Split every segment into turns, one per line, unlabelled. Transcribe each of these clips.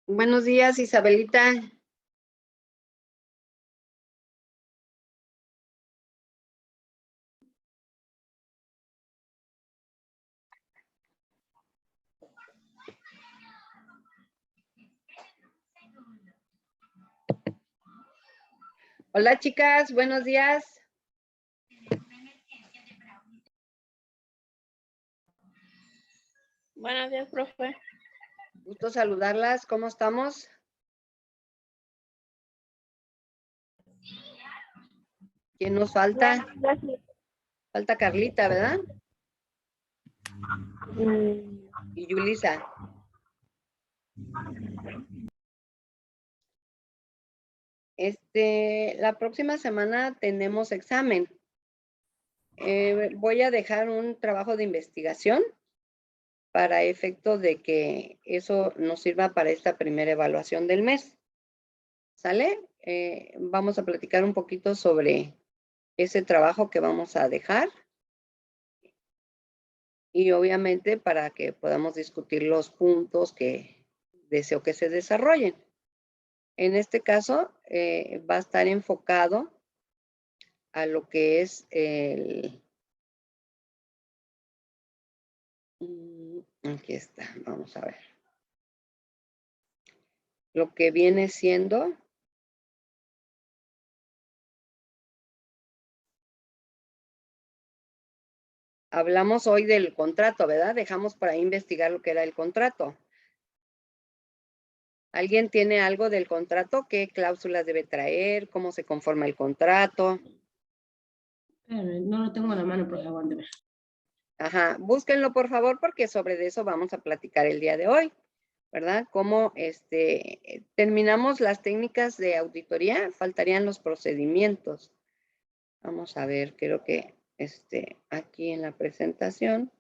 Buenos días, Isabelita. Hola, chicas, buenos días.
Buenos días, profe.
Gusto saludarlas. ¿Cómo estamos? ¿Quién nos falta? Falta Carlita, ¿verdad? Y Yulisa. La próxima semana tenemos examen. Voy a dejar un trabajo de investigación para efecto de que eso nos sirva para esta primera evaluación del mes. ¿Sale? Vamos a platicar un poquito sobre ese trabajo que vamos a dejar. Y obviamente para que podamos discutir los puntos que deseo que se desarrollen. En este caso, va a estar enfocado a lo que es aquí está, vamos a ver. Lo que viene siendo hablamos hoy del contrato, ¿verdad? Dejamos para investigar lo que era el contrato. ¿Alguien tiene algo del contrato? ¿Qué cláusulas debe traer? ¿Cómo se conforma el contrato?
No lo tengo en la mano, pero aguánteme.
Ajá, búsquenlo por favor porque sobre eso vamos a platicar el día de hoy, ¿verdad? Cómo terminamos las técnicas de auditoría, faltarían los procedimientos. Vamos a ver, creo que aquí en la presentación,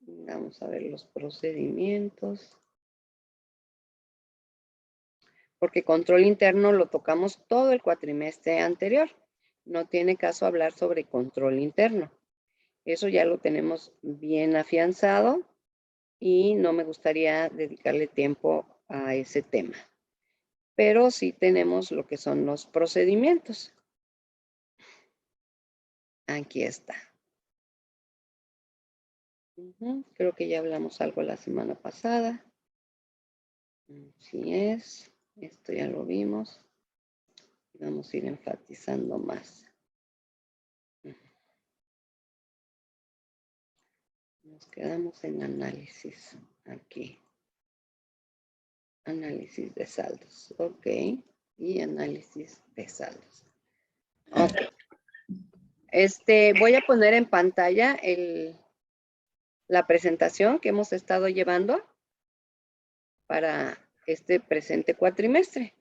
vamos a ver los procedimientos. Porque control interno lo tocamos todo el cuatrimestre anterior. No tiene caso hablar sobre control interno. Eso ya lo tenemos bien afianzado y no me gustaría dedicarle tiempo a ese tema. Pero sí tenemos lo que son los procedimientos. Aquí está. Creo que ya hablamos algo la semana pasada. Así es. Esto ya lo vimos. Vamos a ir enfatizando más. Nos quedamos en análisis aquí. Análisis de saldos. Ok. Y análisis de saldos. Ok. Voy a poner en pantalla la presentación que hemos estado llevando para este presente cuatrimestre.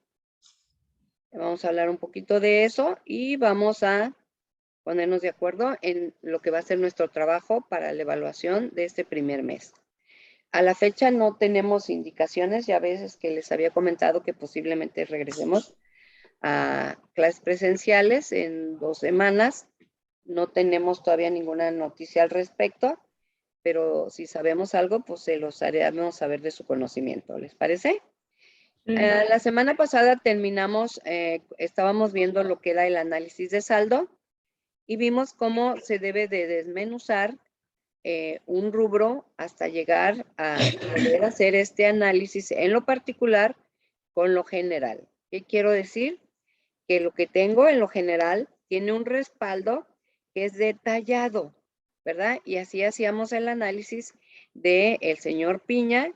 Vamos a hablar un poquito de eso y vamos a ponernos de acuerdo en lo que va a ser nuestro trabajo para la evaluación de este primer mes. A la fecha no tenemos indicaciones, ya veces que les había comentado que posiblemente regresemos a clases presenciales en 2 semanas. No tenemos todavía ninguna noticia al respecto, pero si sabemos algo, pues se los haremos saber de su conocimiento. ¿Les parece? La semana pasada terminamos, estábamos viendo lo que era el análisis de saldo y vimos cómo se debe de desmenuzar un rubro hasta llegar a poder hacer este análisis en lo particular con lo general. ¿Qué quiero decir? Que lo que tengo en lo general tiene un respaldo que es detallado, ¿verdad? Y así hacíamos el análisis del señor Piña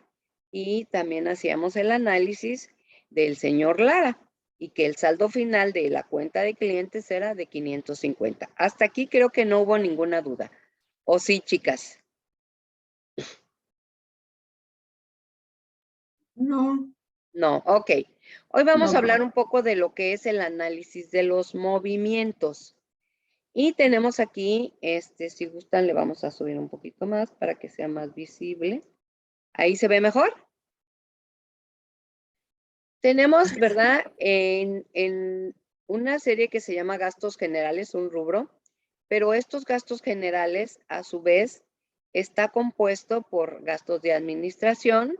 y también hacíamos el análisis del señor Lara y que el saldo final de la cuenta de clientes era de 550. Hasta aquí creo que no hubo ninguna duda. ¿O sí, chicas?
No.
No, ok. Hoy vamos a hablar un poco de lo que es el análisis de los movimientos. Y tenemos aquí, si gustan, le vamos a subir un poquito más para que sea más visible. ¿Ahí se ve mejor? Tenemos, ¿verdad? En una serie que se llama gastos generales, un rubro, pero estos gastos generales, a su vez, está compuesto por gastos de administración,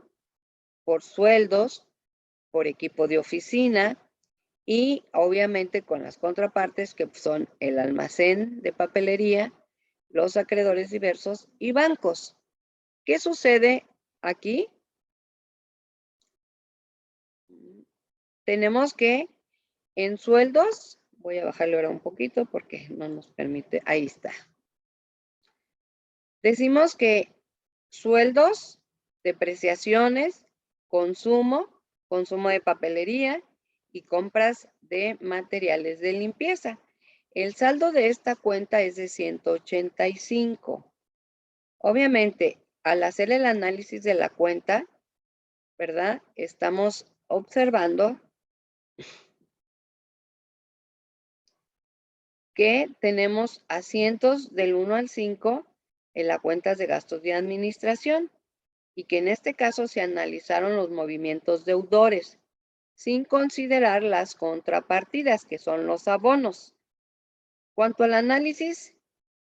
por sueldos, por equipo de oficina y obviamente con las contrapartes que son el almacén de papelería, los acreedores diversos y bancos. ¿Qué sucede aquí? Tenemos que en sueldos, voy a bajarle ahora un poquito porque no nos permite, ahí está. Decimos que sueldos, depreciaciones, consumo de papelería y compras de materiales de limpieza. El saldo de esta cuenta es de 185. Obviamente, al hacer el análisis de la cuenta, ¿verdad? Estamos observando que tenemos asientos del 1 al 5 en las cuentas de gastos de administración y que en este caso se analizaron los movimientos deudores sin considerar las contrapartidas, que son los abonos. Cuanto al análisis,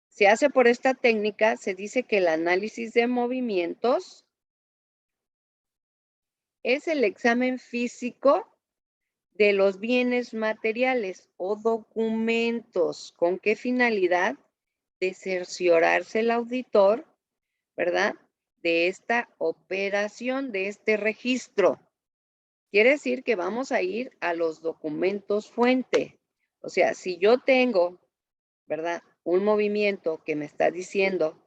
se hace por esta técnica, se dice que el análisis de movimientos es el examen físico de los bienes materiales o documentos. ¿Con qué finalidad? De cerciorarse el auditor, ¿verdad? De esta operación, de este registro. Quiere decir que vamos a ir a los documentos fuente. O sea, si yo tengo, ¿verdad? Un movimiento que me está diciendo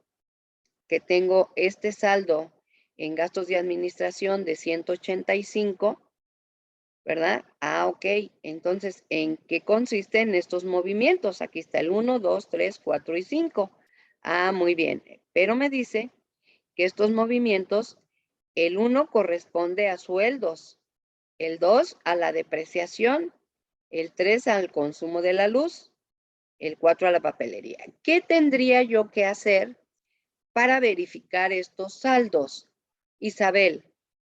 que tengo este saldo en gastos de administración de 185, ¿verdad? Ah, ok. Entonces, ¿en qué consisten estos movimientos? Aquí está el 1, 2, 3, 4 y 5. Ah, muy bien. Pero me dice que estos movimientos, el 1 corresponde a sueldos, el 2 a la depreciación, el 3 al consumo de la luz, el 4 a la papelería. ¿Qué tendría yo que hacer para verificar estos saldos? Isabel,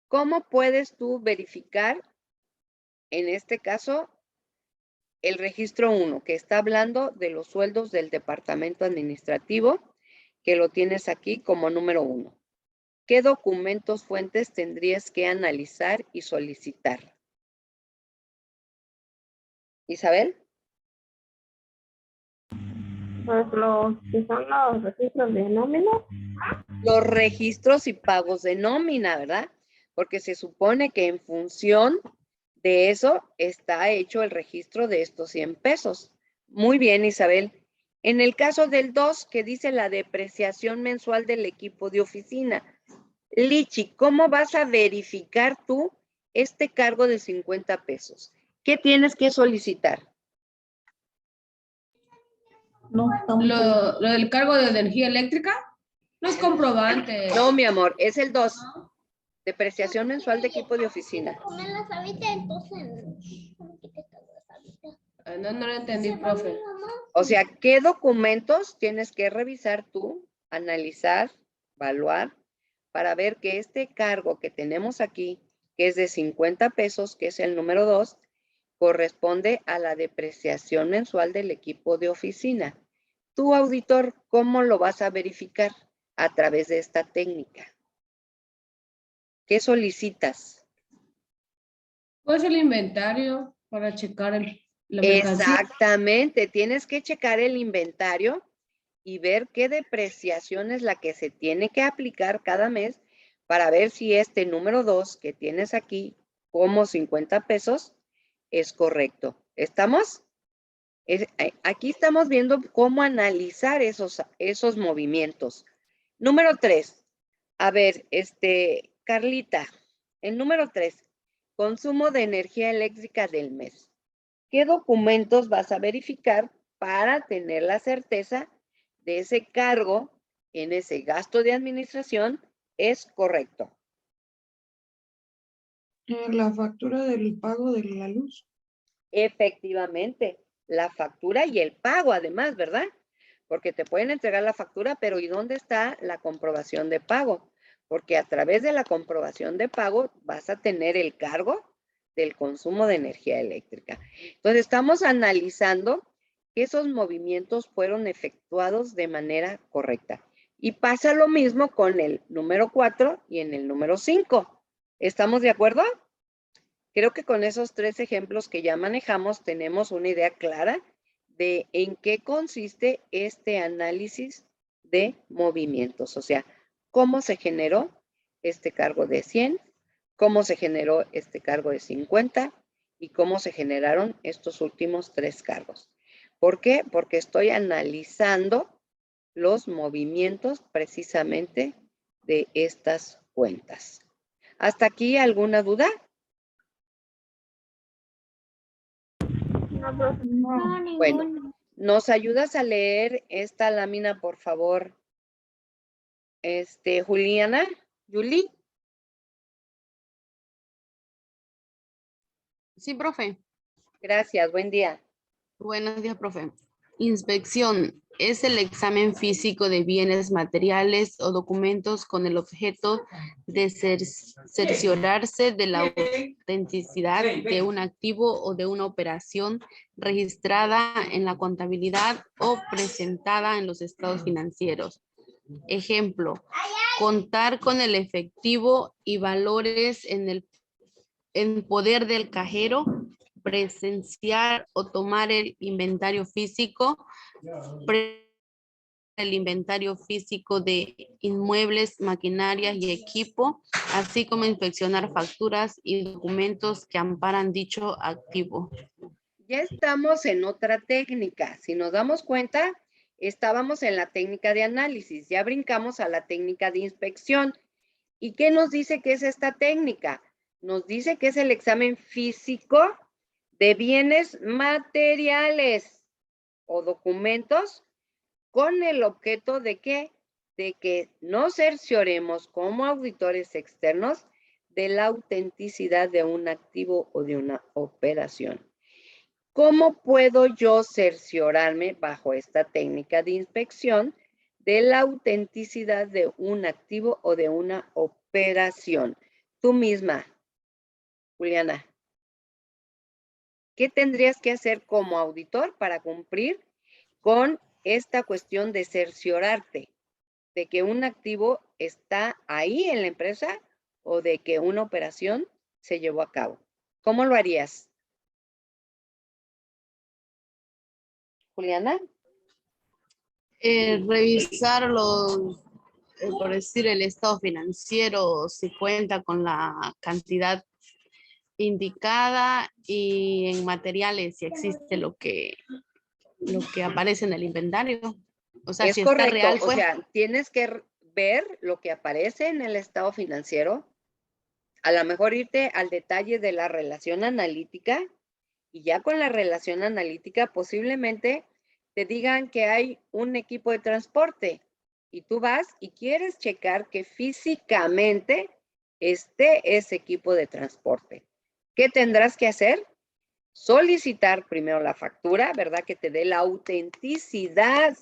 ¿cómo puedes tú verificar, en este caso, el registro 1, que está hablando de los sueldos del departamento administrativo, que lo tienes aquí como número 1? ¿Qué documentos fuentes tendrías que analizar y solicitar? Isabel.
Pues los que son los registros de nómina.
Los registros y pagos de nómina, ¿verdad? Porque se supone que en función de eso está hecho el registro de estos 100 pesos. Muy bien, Isabel. En el caso del 2, que dice la depreciación mensual del equipo de oficina. Lichi, ¿cómo vas a verificar tú este cargo de 50 pesos? ¿Qué tienes que solicitar?
No, lo del cargo de energía eléctrica no es comprobante.
No, mi amor, es el 2. Depreciación mensual de equipo de oficina.
No, no lo entendí, profe.
O sea, ¿qué documentos tienes que revisar tú, analizar, evaluar, para ver que este cargo que tenemos aquí, que es de 50 pesos, que es el número 2, corresponde a la depreciación mensual del equipo de oficina? Tú, auditor, ¿cómo lo vas a verificar? A través de esta técnica. ¿Qué solicitas?
Pues el inventario para checar la mercancía.
Exactamente, tienes que checar el inventario y ver qué depreciación es la que se tiene que aplicar cada mes para ver si este número 2 que tienes aquí como 50 pesos es correcto. ¿Estamos? Aquí estamos viendo cómo analizar esos movimientos. Número 3. A ver, Carlita, el número 3, consumo de energía eléctrica del mes. ¿Qué documentos vas a verificar para tener la certeza de ese cargo en ese gasto de administración es correcto?
La factura del pago de la luz.
Efectivamente, la factura y el pago además, ¿verdad? Porque te pueden entregar la factura, pero ¿y dónde está la comprobación de pago? Porque a través de la comprobación de pago vas a tener el cargo del consumo de energía eléctrica. Entonces, estamos analizando que esos movimientos fueron efectuados de manera correcta. Y pasa lo mismo con el número 4 y en el número 5. ¿Estamos de acuerdo? Creo que con esos 3 ejemplos que ya manejamos tenemos una idea clara de en qué consiste este análisis de movimientos. O sea, cómo se generó este cargo de 100, cómo se generó este cargo de 50 y cómo se generaron estos últimos 3 cargos. ¿Por qué? Porque estoy analizando los movimientos precisamente de estas cuentas. ¿Hasta aquí alguna duda?
No, profe.
No.
Bueno, ¿nos ayudas a leer esta lámina, por favor? Juliana, Yuli.
Sí, profe.
Gracias, buen día.
Buenos días, profe. Inspección es el examen físico de bienes materiales o documentos con el objeto de cerciorarse de la autenticidad de un activo o de una operación registrada en la contabilidad o presentada en los estados financieros. Ejemplo, contar con el efectivo y valores en poder del cajero, presenciar o tomar el inventario físico, el inventario físico de inmuebles, maquinarias y equipo, así como inspeccionar facturas y documentos que amparan dicho activo.
Ya estamos en otra técnica. Si nos damos cuenta, estábamos en la técnica de análisis, ya brincamos a la técnica de inspección. ¿Y qué nos dice que es esta técnica? Nos dice que es el examen físico de bienes materiales o documentos con el objeto de ¿qué? De que nos cercioremos como auditores externos de la autenticidad de un activo o de una operación. ¿Cómo puedo yo cerciorarme bajo esta técnica de inspección de la autenticidad de un activo o de una operación? Tú misma, Juliana, ¿qué tendrías que hacer como auditor para cumplir con esta cuestión de cerciorarte de que un activo está ahí en la empresa o de que una operación se llevó a cabo? ¿Cómo lo harías? Juliana.
Revisar por decir, el estado financiero, si cuenta con la cantidad indicada y en materiales, si existe lo que aparece en el inventario. O sea,
Es
si
correcto,
está real, pues.
o sea, tienes que ver lo que aparece en el estado financiero, a lo mejor irte al detalle de la relación analítica y ya con la relación analítica posiblemente te digan que hay un equipo de transporte y tú vas y quieres checar que físicamente esté ese equipo de transporte. ¿Qué tendrás que hacer? Solicitar primero la factura, ¿verdad? Que te dé la autenticidad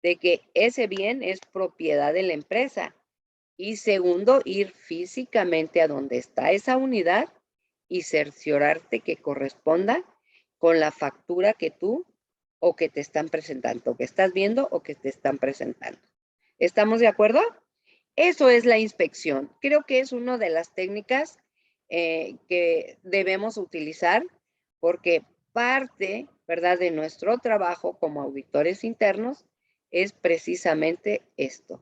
de que ese bien es propiedad de la empresa. Y segundo, ir físicamente a donde está esa unidad y cerciorarte que corresponda con la factura que tú o que te están presentando, que estás viendo o que te están presentando. ¿Estamos de acuerdo? Eso es la inspección. Creo que es una de las técnicas que debemos utilizar porque parte, ¿verdad?, de nuestro trabajo como auditores internos es precisamente esto,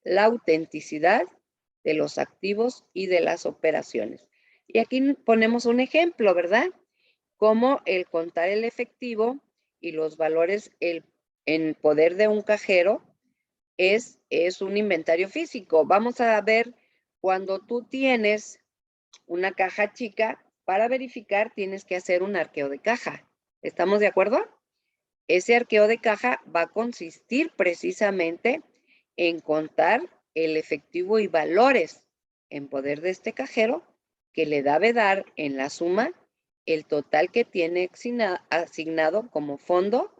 la autenticidad de los activos y de las operaciones. Y aquí ponemos un ejemplo, ¿verdad? Como el contar el efectivo y los valores en poder de un cajero es un inventario físico. Vamos a ver cuando tú tienes una caja chica, para verificar tienes que hacer un arqueo de caja. ¿Estamos de acuerdo? Ese arqueo de caja va a consistir precisamente en contar el efectivo y valores en poder de este cajero que le debe dar en la suma el total que tiene asignado como fondo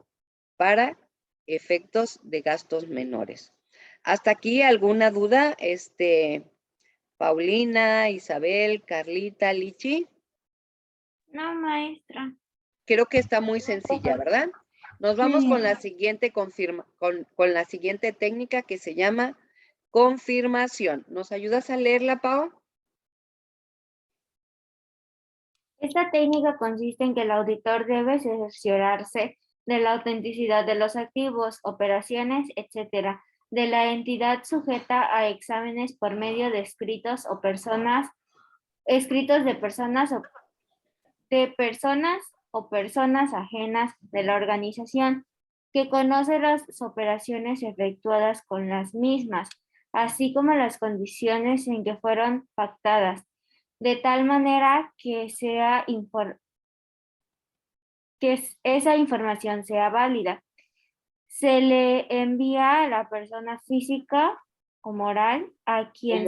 para efectos de gastos menores. ¿Hasta aquí alguna duda? Paulina, Isabel, Carlita, Lichi.
No, maestra.
Creo que está muy sencilla, ¿verdad? Nos vamos con la siguiente con la siguiente técnica que se llama confirmación. ¿Nos ayudas a leerla, Pau?
Esta técnica consiste en que el auditor debe cerciorarse de la autenticidad de los activos, operaciones, etcétera, de la entidad sujeta a exámenes por medio de escritos de personas o personas ajenas de la organización, que conoce las operaciones efectuadas con las mismas, así como las condiciones en que fueron pactadas, de tal manera que esa información sea válida. Se le envía a la persona física o moral a quien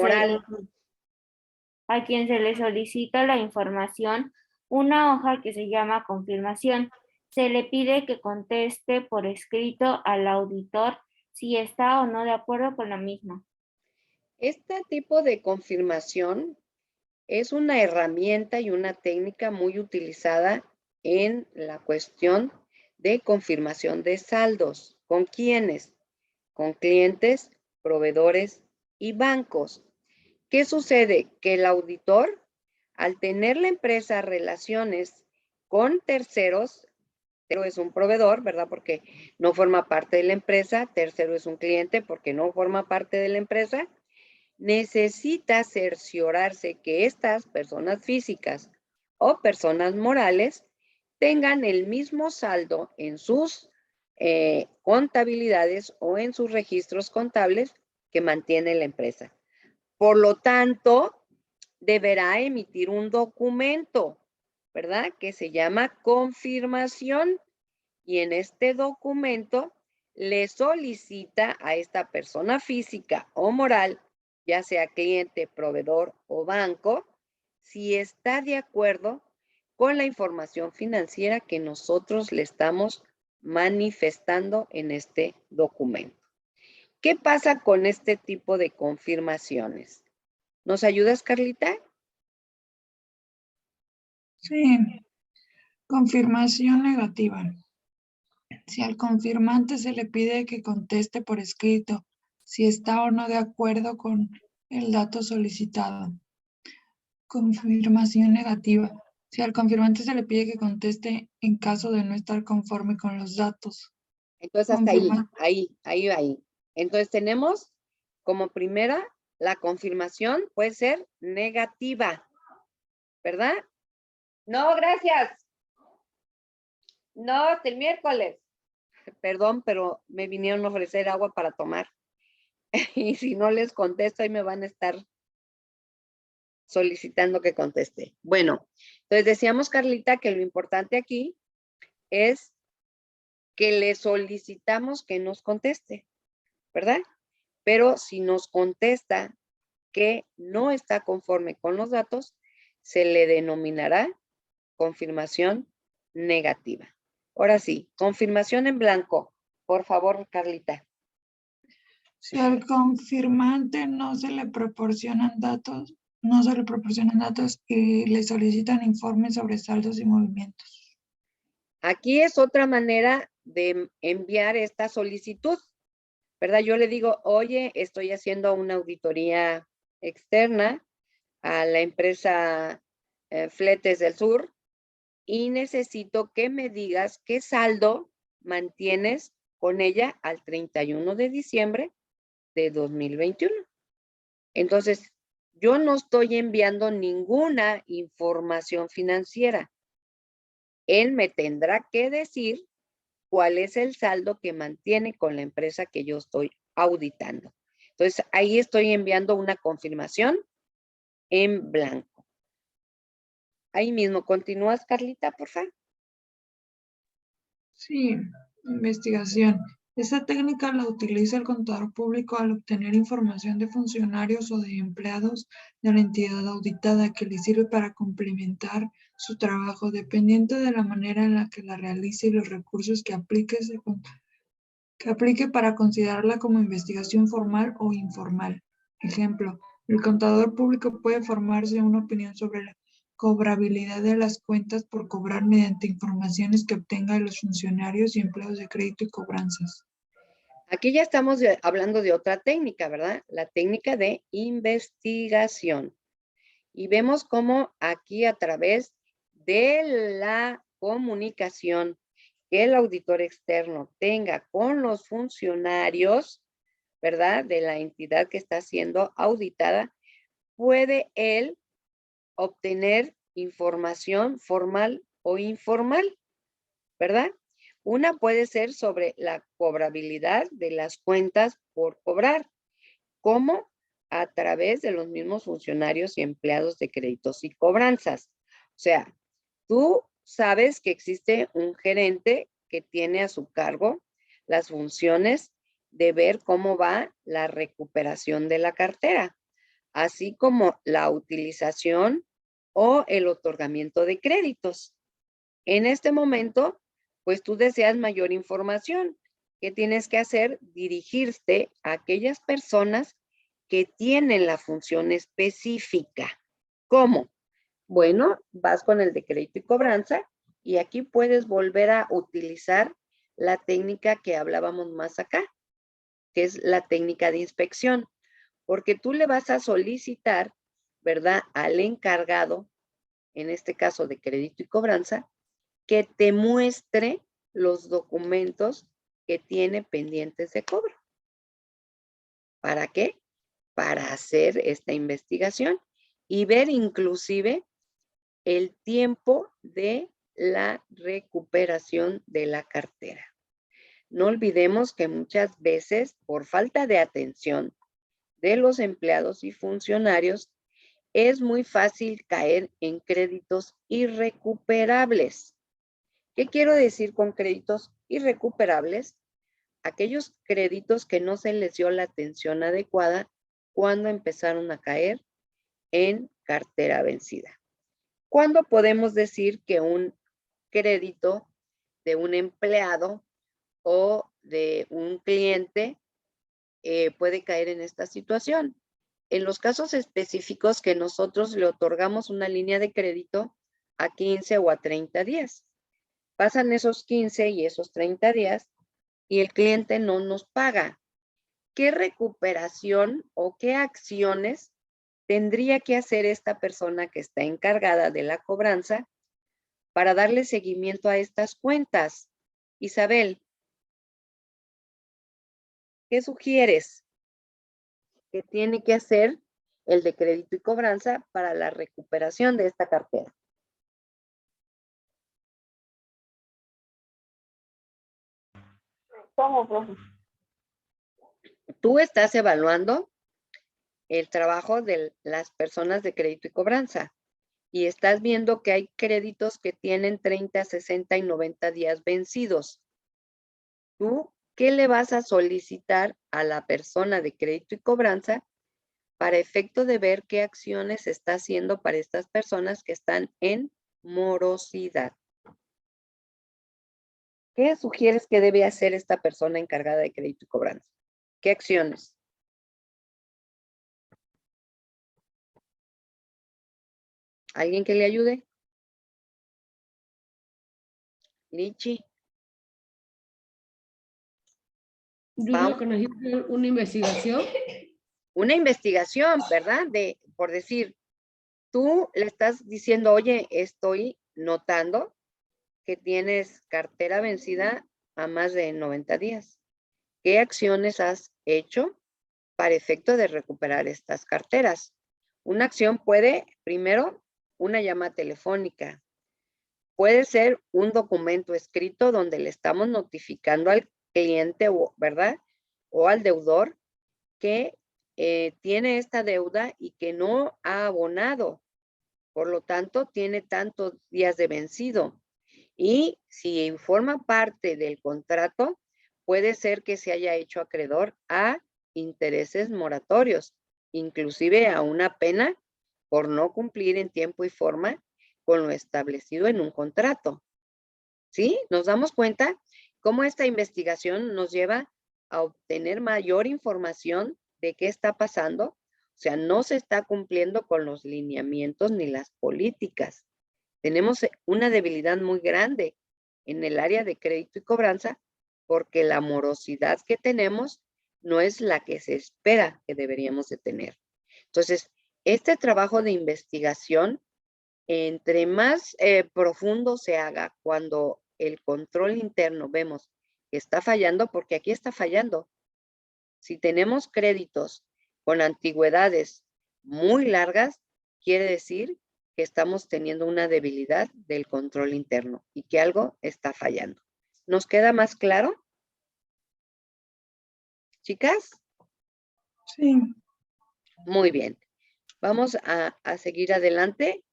se le solicita la información una hoja que se llama confirmación. Se le pide que conteste por escrito al auditor si está o no de acuerdo con la misma.
Este tipo de confirmación es una herramienta y una técnica muy utilizada en la cuestión de confirmación de saldos. ¿Con quiénes? Con clientes, proveedores y bancos. ¿Qué sucede? Que el auditor, al tener la empresa relaciones con terceros, tercero es un proveedor, ¿verdad? Porque no forma parte de la empresa, tercero es un cliente porque no forma parte de la empresa, necesita cerciorarse que estas personas físicas o personas morales tengan el mismo saldo en sus contabilidades o en sus registros contables que mantiene la empresa. Por lo tanto, deberá emitir un documento, ¿verdad? Que se llama confirmación. Y en este documento le solicita a esta persona física o moral, ya sea cliente, proveedor o banco, si está de acuerdo con la información financiera que nosotros le estamos manifestando en este documento. ¿Qué pasa con este tipo de confirmaciones? ¿Nos ayudas, Carlita?
Sí, confirmación negativa. Si al confirmante se le pide que conteste por escrito si está o no de acuerdo con el dato solicitado. Confirmación negativa. Si al confirmante se le pide que conteste en caso de no estar conforme con los datos.
Entonces, hasta ahí. Entonces, tenemos como primera la confirmación puede ser negativa, ¿verdad? No, gracias. No, hasta el miércoles. Perdón, pero me vinieron a ofrecer agua para tomar. Y si no les contesto, ahí me van a estar solicitando que conteste. Bueno, entonces decíamos, Carlita, que lo importante aquí es que le solicitamos que nos conteste, ¿verdad? Pero si nos contesta que no está conforme con los datos, se le denominará confirmación negativa. Ahora sí, confirmación en blanco. Por favor, Carlita.
Si al confirmante no se le proporcionan datos y le solicitan informes sobre saldos y movimientos.
Aquí es otra manera de enviar esta solicitud, ¿verdad? Yo le digo, oye, estoy haciendo una auditoría externa a la empresa Fletes del Sur y necesito que me digas qué saldo mantienes con ella al 31 de diciembre de 2021. Entonces, yo no estoy enviando ninguna información financiera. Él me tendrá que decir cuál es el saldo que mantiene con la empresa que yo estoy auditando. Entonces, ahí estoy enviando una confirmación en blanco. Ahí mismo, ¿continúas, Carlita, por favor?
Sí, investigación. Esta técnica la utiliza el contador público al obtener información de funcionarios o de empleados de la entidad auditada que le sirve para complementar su trabajo, dependiendo de la manera en la que la realice y los recursos que aplique para considerarla como investigación formal o informal. Ejemplo, el contador público puede formarse una opinión sobre la cobrabilidad de las cuentas por cobrar mediante informaciones que obtenga de los funcionarios y empleados de crédito y cobranzas.
Aquí ya estamos hablando de otra técnica, ¿verdad? La técnica de investigación. Y vemos cómo aquí a través de la comunicación que el auditor externo tenga con los funcionarios, ¿verdad? De la entidad que está siendo auditada, puede él obtener información formal o informal, ¿verdad? Una puede ser sobre la cobrabilidad de las cuentas por cobrar, como a través de los mismos funcionarios y empleados de créditos y cobranzas. O sea, tú sabes que existe un gerente que tiene a su cargo las funciones de ver cómo va la recuperación de la cartera, así como la utilización o el otorgamiento de créditos. En este momento, pues tú deseas mayor información. ¿Qué tienes que hacer? Dirigirte a aquellas personas que tienen la función específica. ¿Cómo? Bueno, vas con el de crédito y cobranza y aquí puedes volver a utilizar la técnica que hablábamos más acá, que es la técnica de inspección, porque tú le vas a solicitar, ¿verdad?, al encargado, en este caso de crédito y cobranza, que te muestre los documentos que tiene pendientes de cobro. ¿Para qué? Para hacer esta investigación y ver inclusive el tiempo de la recuperación de la cartera. No olvidemos que muchas veces, por falta de atención de los empleados y funcionarios, es muy fácil caer en créditos irrecuperables. ¿Qué quiero decir con créditos irrecuperables? Aquellos créditos que no se les dio la atención adecuada cuando empezaron a caer en cartera vencida. ¿Cuándo podemos decir que un crédito de un empleado o de un cliente puede caer en esta situación? En los casos específicos que nosotros le otorgamos una línea de crédito a 15 o a 30 días. Pasan esos 15 y esos 30 días y el cliente no nos paga. ¿Qué recuperación o qué acciones tendría que hacer esta persona que está encargada de la cobranza para darle seguimiento a estas cuentas? Isabel, ¿qué sugieres que tiene que hacer el de crédito y cobranza para la recuperación de esta cartera?
¿Cómo, profe?
Tú estás evaluando el trabajo de las personas de crédito y cobranza y estás viendo que hay créditos que tienen 30, 60 y 90 días vencidos. ¿Tú qué le vas a solicitar a la persona de crédito y cobranza para efecto de ver qué acciones está haciendo para estas personas que están en morosidad? ¿Qué sugieres que debe hacer esta persona encargada de crédito y cobranza? ¿Qué acciones? ¿Alguien que le ayude? Lichi.
Yo creo que necesito una investigación.
Una investigación, ¿verdad? Por decir, tú le estás diciendo, oye, estoy notando que tienes cartera vencida a más de 90 días. ¿Qué acciones has hecho para efecto de recuperar estas carteras? Una acción puede, primero, una llamada telefónica. Puede ser un documento escrito donde le estamos notificando al cliente, ¿verdad? O al deudor que tiene esta deuda y que no ha abonado. Por lo tanto, tiene tantos días de vencido. Y si forma parte del contrato, puede ser que se haya hecho acreedor a intereses moratorios, inclusive a una pena por no cumplir en tiempo y forma con lo establecido en un contrato. ¿Sí? Nos damos cuenta cómo esta investigación nos lleva a obtener mayor información de qué está pasando. O sea, no se está cumpliendo con los lineamientos ni las políticas. Tenemos una debilidad muy grande en el área de crédito y cobranza porque la morosidad que tenemos no es la que se espera que deberíamos de tener. Entonces, este trabajo de investigación entre más profundo se haga cuando el control interno vemos que está fallando, porque aquí está fallando. Si tenemos créditos con antigüedades muy largas, quiere decir que estamos teniendo una debilidad del control interno y que algo está fallando. ¿Nos queda más claro? ¿Chicas?
Sí.
Muy bien. Vamos a seguir adelante.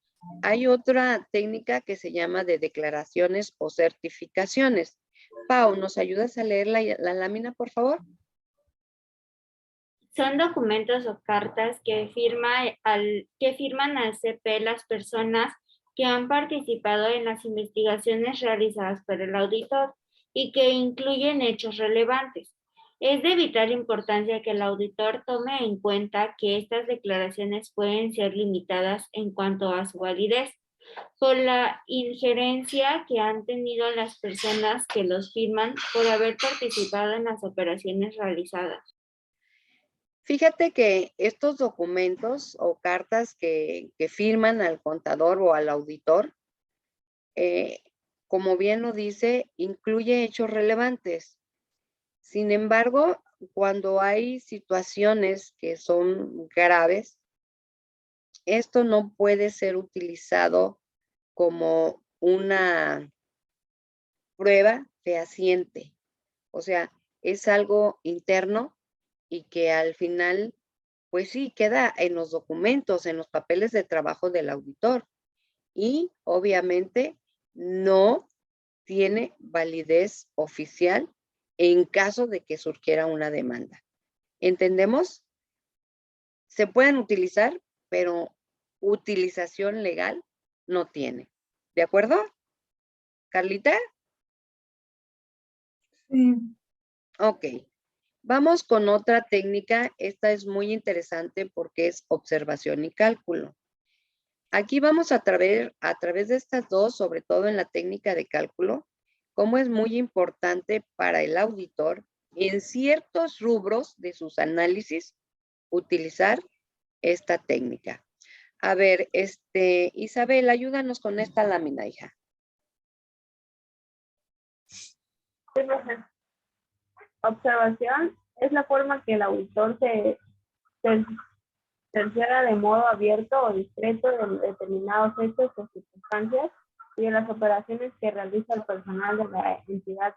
Hay otra técnica que se llama de declaraciones o certificaciones. Pau, ¿nos ayudas a leer la lámina, por favor?
Son documentos o cartas que firman al CP las personas que han participado en las investigaciones realizadas por el auditor y que incluyen hechos relevantes. Es de vital importancia que el auditor tome en cuenta que estas declaraciones pueden ser limitadas en cuanto a su validez por la injerencia que han tenido las personas que los firman por haber participado en las operaciones realizadas.
Fíjate que estos documentos o cartas que firman al contador o al auditor, como bien lo dice, incluye hechos relevantes. Sin embargo, cuando hay situaciones que son graves, esto no puede ser utilizado como una prueba fehaciente. O sea, es algo interno y que al final, pues sí, queda en los documentos, en los papeles de trabajo del auditor. Y obviamente no tiene validez oficial en caso de que surgiera una demanda. ¿Entendemos? Se pueden utilizar, pero utilización legal no tiene. ¿De acuerdo? Carlita?
Sí.
Ok. Vamos con otra técnica. Esta es muy interesante porque es observación y cálculo. Aquí vamos a través de estas dos, sobre todo en la técnica de cálculo, cómo es muy importante para el auditor en ciertos rubros de sus análisis utilizar esta técnica. A ver, Isabel, ayúdanos con esta lámina, hija.
Sí, profe. Observación es la forma que el auditor se cerciora de modo abierto o discreto de determinados hechos o circunstancias y de las operaciones que realiza el personal de la entidad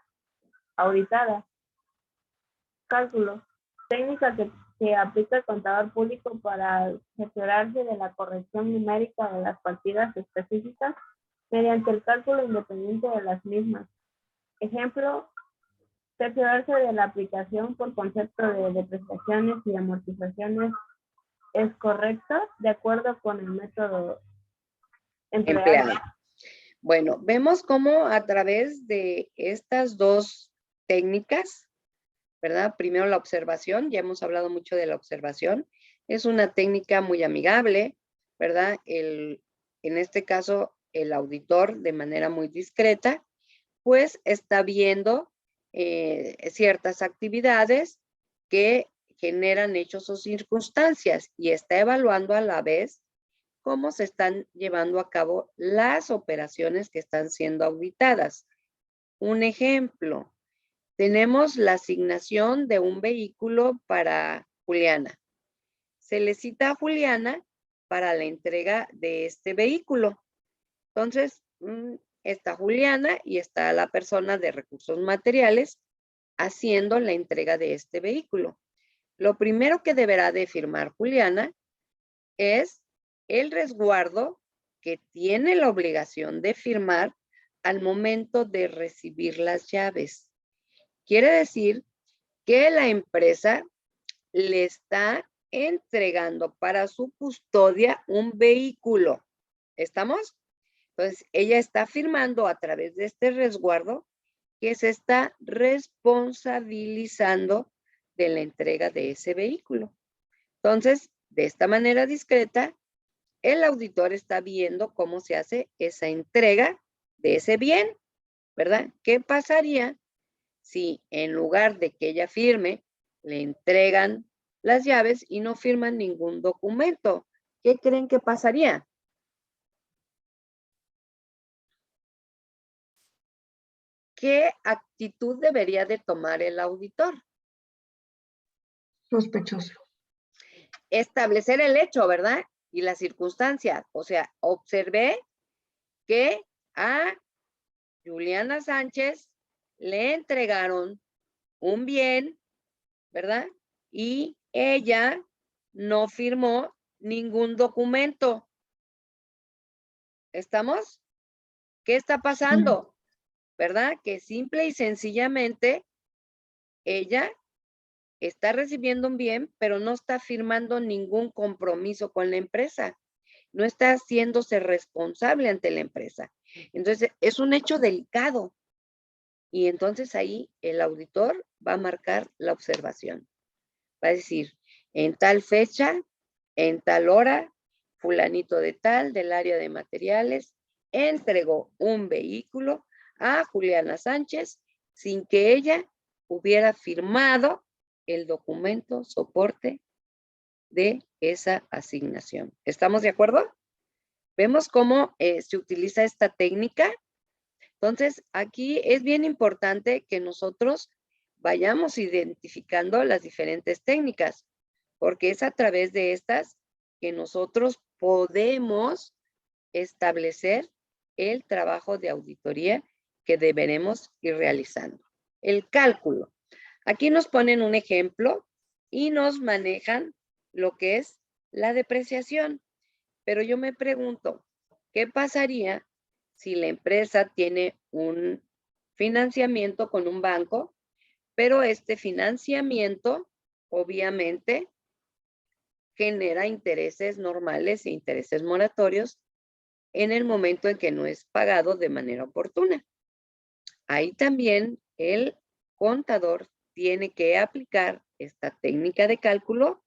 auditada. Cálculo. Técnica que aplica el contador público para cerciorarse de la corrección numérica de las partidas específicas mediante el cálculo independiente de las mismas. Ejemplo, cerciorarse de la aplicación por concepto de depreciaciones y amortizaciones es correcto de acuerdo con el método empleado.
Bueno, vemos cómo a través de estas dos técnicas, ¿verdad? Primero la observación, ya hemos hablado mucho de la observación, es una técnica muy amigable, ¿verdad? En este caso, el auditor de manera muy discreta, pues está viendo ciertas actividades que generan hechos o circunstancias y está evaluando a la vez cómo se están llevando a cabo las operaciones que están siendo auditadas. Un ejemplo, tenemos la asignación de un vehículo para Juliana. Se le cita a Juliana para la entrega de este vehículo. Entonces, está Juliana y está la persona de recursos materiales haciendo la entrega de este vehículo. Lo primero que deberá de firmar Juliana es el resguardo que tiene la obligación de firmar al momento de recibir las llaves. Quiere decir que la empresa le está entregando para su custodia un vehículo. ¿Estamos? Entonces, ella está firmando a través de este resguardo que se está responsabilizando de la entrega de ese vehículo. Entonces, de esta manera discreta, el auditor está viendo cómo se hace esa entrega de ese bien, ¿verdad? ¿Qué pasaría si en lugar de que ella firme, le entregan las llaves y no firman ningún documento? ¿Qué creen que pasaría? ¿qué actitud debería de tomar el auditor?
Sospechoso.
Establecer el hecho, ¿verdad? Y las circunstancias. O sea, observé que a Juliana Sánchez le entregaron un bien, ¿verdad? Y ella no firmó ningún documento. ¿Estamos? ¿Qué está pasando? ¿Verdad? Que simple y sencillamente ella está recibiendo un bien, pero no está firmando ningún compromiso con la empresa. No está haciéndose responsable ante la empresa. Entonces, es un hecho delicado. Y entonces ahí el auditor va a marcar la observación. Va a decir, en tal fecha, en tal hora, fulanito de tal, del área de materiales, entregó un vehículo a Juliana Sánchez sin que ella hubiera firmado el documento soporte de esa asignación. ¿Estamos de acuerdo? ¿Vemos cómo se utiliza esta técnica? Entonces, aquí es bien importante que nosotros vayamos identificando las diferentes técnicas, porque es a través de estas que nosotros podemos establecer el trabajo de auditoría que deberemos ir realizando. El cálculo. Aquí nos ponen un ejemplo y nos manejan lo que es la depreciación. Pero yo me pregunto, ¿qué pasaría si la empresa tiene un financiamiento con un banco, pero este financiamiento obviamente genera intereses normales e intereses moratorios en el momento en que no es pagado de manera oportuna? Ahí también el contador tiene que aplicar esta técnica de cálculo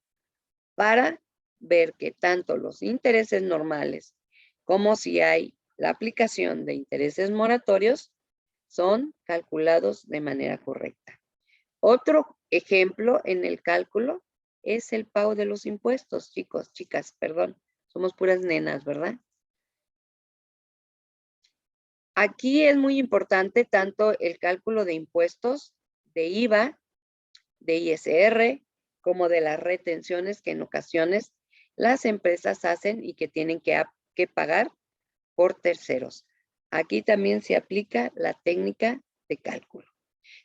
para ver que tanto los intereses normales como si hay la aplicación de intereses moratorios son calculados de manera correcta. Otro ejemplo en el cálculo es el pago de los impuestos, chicos, chicas, perdón, somos puras nenas, ¿verdad? Aquí es muy importante tanto el cálculo de impuestos, de IVA, de ISR, como de las retenciones que en ocasiones las empresas hacen y que tienen que pagar por terceros. Aquí también se aplica la técnica de cálculo.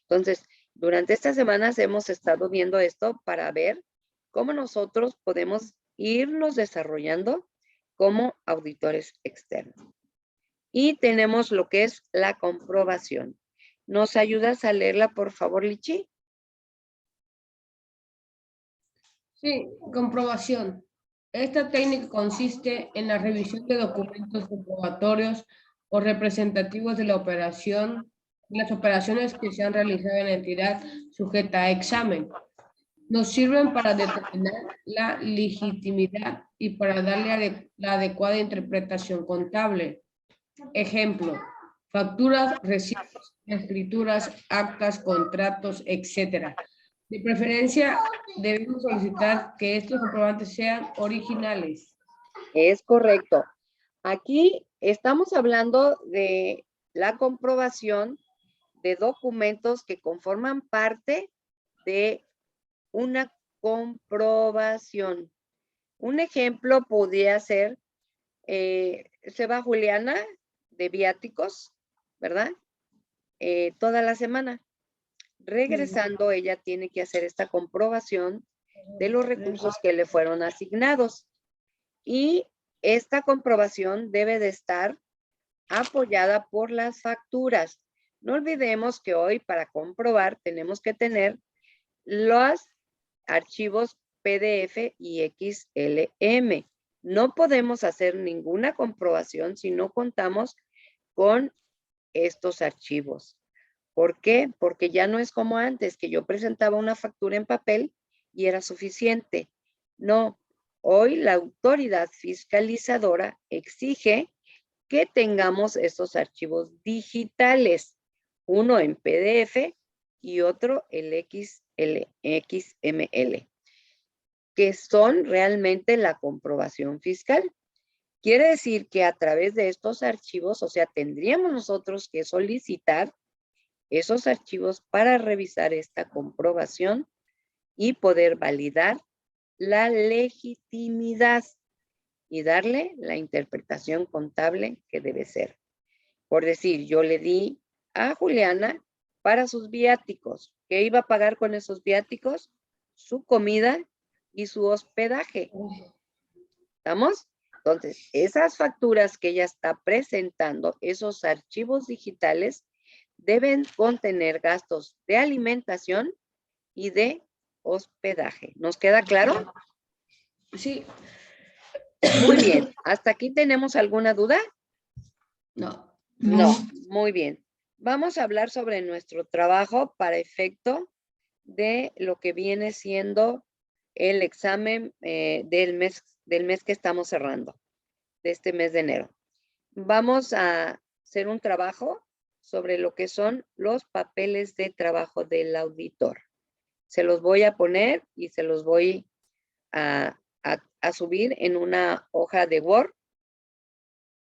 Entonces, durante estas semanas hemos estado viendo esto para ver cómo nosotros podemos irnos desarrollando como auditores externos. Y tenemos lo que es la comprobación. ¿Nos ayudas a leerla, por favor, Lichi?
Sí, comprobación. Esta técnica consiste en la revisión de documentos comprobatorios o representativos de la operación, las operaciones que se han realizado en la entidad sujeta a examen. Nos sirven para determinar la legitimidad y para darle la adecuada interpretación contable. Ejemplo, facturas, recibos, escrituras, actas, contratos, etc. De preferencia, debemos solicitar que estos comprobantes sean originales.
Es correcto. Aquí estamos hablando de la comprobación de documentos que conforman parte de una comprobación. Un ejemplo podría ser, se va Juliana de viáticos, ¿verdad? Toda la semana. Regresando, ella tiene que hacer esta comprobación de los recursos que le fueron asignados. Y esta comprobación debe de estar apoyada por las facturas. No olvidemos que hoy para comprobar tenemos que tener los archivos PDF y XLM. No podemos hacer ninguna comprobación si no contamos con estos archivos. ¿Por qué? Porque ya no es como antes, que yo presentaba una factura en papel y era suficiente. No, hoy la autoridad fiscalizadora exige que tengamos estos archivos digitales, uno en PDF y otro el XML, que son realmente la comprobación fiscal. Quiere decir que a través de estos archivos, o sea, tendríamos nosotros que solicitar esos archivos para revisar esta comprobación y poder validar la legitimidad y darle la interpretación contable que debe ser. Por decir, yo le di a Juliana para sus viáticos. ¿Qué iba a pagar con esos viáticos? Su comida y su hospedaje. ¿Estamos? Entonces, esas facturas que ella está presentando, esos archivos digitales, deben contener gastos de alimentación y de hospedaje. ¿Nos queda claro?
Sí.
Muy bien. ¿Hasta aquí tenemos alguna duda?
No.
No, muy bien. Vamos a hablar sobre nuestro trabajo para efecto de lo que viene siendo el examen del mes que estamos cerrando, de este mes de enero. Vamos a hacer un trabajo sobre lo que son los papeles de trabajo del auditor. Se los voy a poner y se los voy a subir en una hoja de Word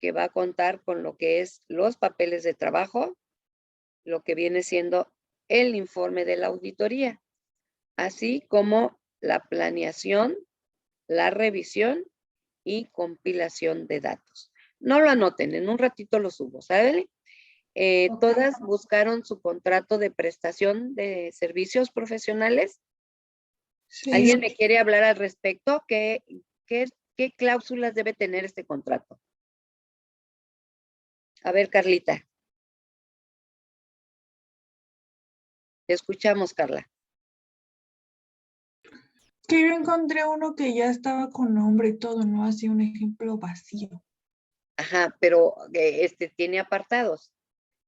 que va a contar con lo que es los papeles de trabajo, lo que viene siendo el informe de la auditoría, así como la planeación, la revisión y compilación de datos. No lo anoten, en un ratito lo subo, ¿saben? Todas buscaron su contrato de prestación de servicios profesionales.
Sí.
¿Alguien me quiere hablar al respecto? ¿Qué cláusulas debe tener este contrato? A ver, Carlita. Te escuchamos, Carla.
Que yo encontré uno que ya estaba con nombre y todo, no así un ejemplo vacío.
Ajá, pero tiene apartados.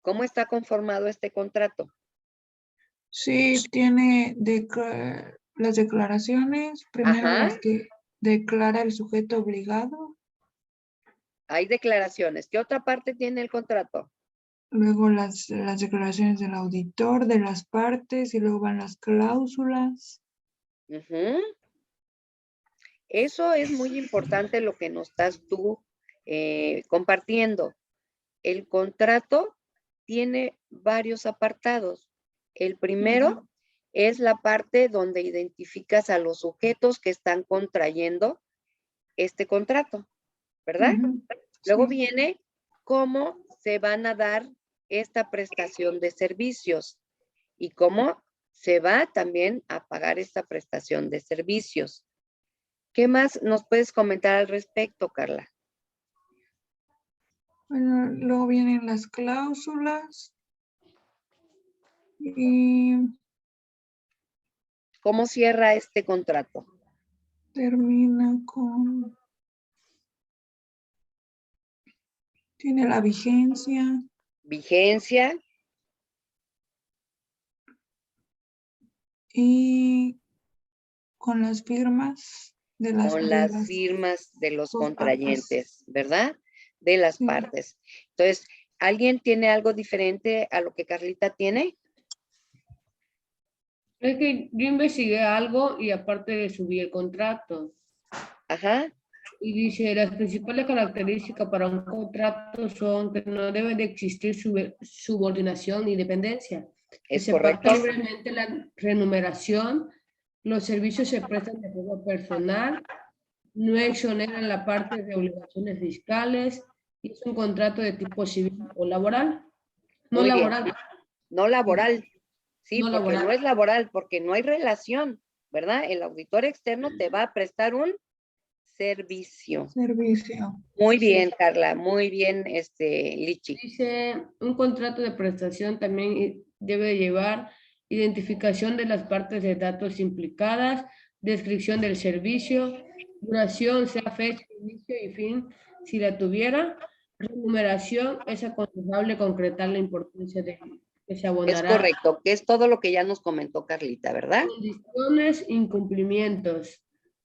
¿Cómo está conformado este contrato?
Sí, tiene las declaraciones, primero
Ajá.
las que declara el sujeto obligado,
Hay declaraciones. ¿Qué otra parte tiene el contrato?
luego las declaraciones del auditor, de las partes, y luego van las cláusulas.
Ujú. Eso es muy importante lo que nos estás tú compartiendo. El contrato tiene varios apartados. El primero es la parte donde identificas a los sujetos que están contrayendo este contrato, ¿verdad? Luego
Sí.
viene cómo se van a dar esta prestación de servicios y cómo se va también a pagar esta prestación de servicios. ¿Qué más nos puedes comentar al respecto, Carla?
Bueno, luego vienen las cláusulas y
¿Cómo cierra este contrato?
termina con... Tiene la vigencia.
Vigencia.
Y con las firmas de las,
Con las firmas de los
dos
contrayentes,
partes.
¿verdad? De las
Sí.
partes. Entonces, ¿alguien tiene algo diferente a lo que Carlita tiene?
Es que yo investigué algo y aparte subí el contrato.
Ajá.
Y dice, las principales características para un contrato son que no debe de existir subordinación ni dependencia. Que
Es
se
correcto.
pacta libremente la remuneración, los servicios se prestan de forma personal, no exoneran la parte de obligaciones fiscales y es un contrato de tipo civil o laboral. No
Muy bien.
laboral.
No laboral. Sí,
No
porque
laboral.
no es laboral, porque no hay relación, ¿verdad? El auditor externo te va a prestar un servicio.
Servicio.
Muy bien, Carla. Muy bien, Lichi.
Dice, un contrato de prestación también debe llevar identificación de las partes de datos implicadas, descripción del servicio, duración, sea fecha, inicio y fin, si la tuviera, remuneración, es aconsejable concretar la importancia de que se
Es
abonará,
correcto, que es todo lo que ya nos comentó Carlita, ¿verdad?
condiciones, incumplimientos,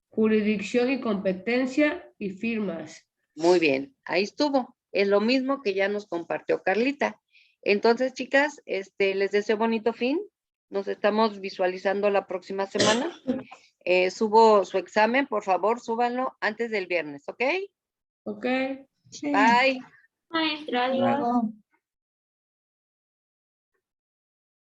jurisdicción y competencia y firmas.
Muy bien, ahí estuvo. Es lo mismo que ya nos compartió Carlita. Entonces, chicas, les deseo bonito fin. Nos estamos visualizando la próxima semana. Subo su examen, por favor, súbanlo antes del viernes, ¿ok?
¿Ok?
Sí.
Bye.
Maestra, adiós.
Luego.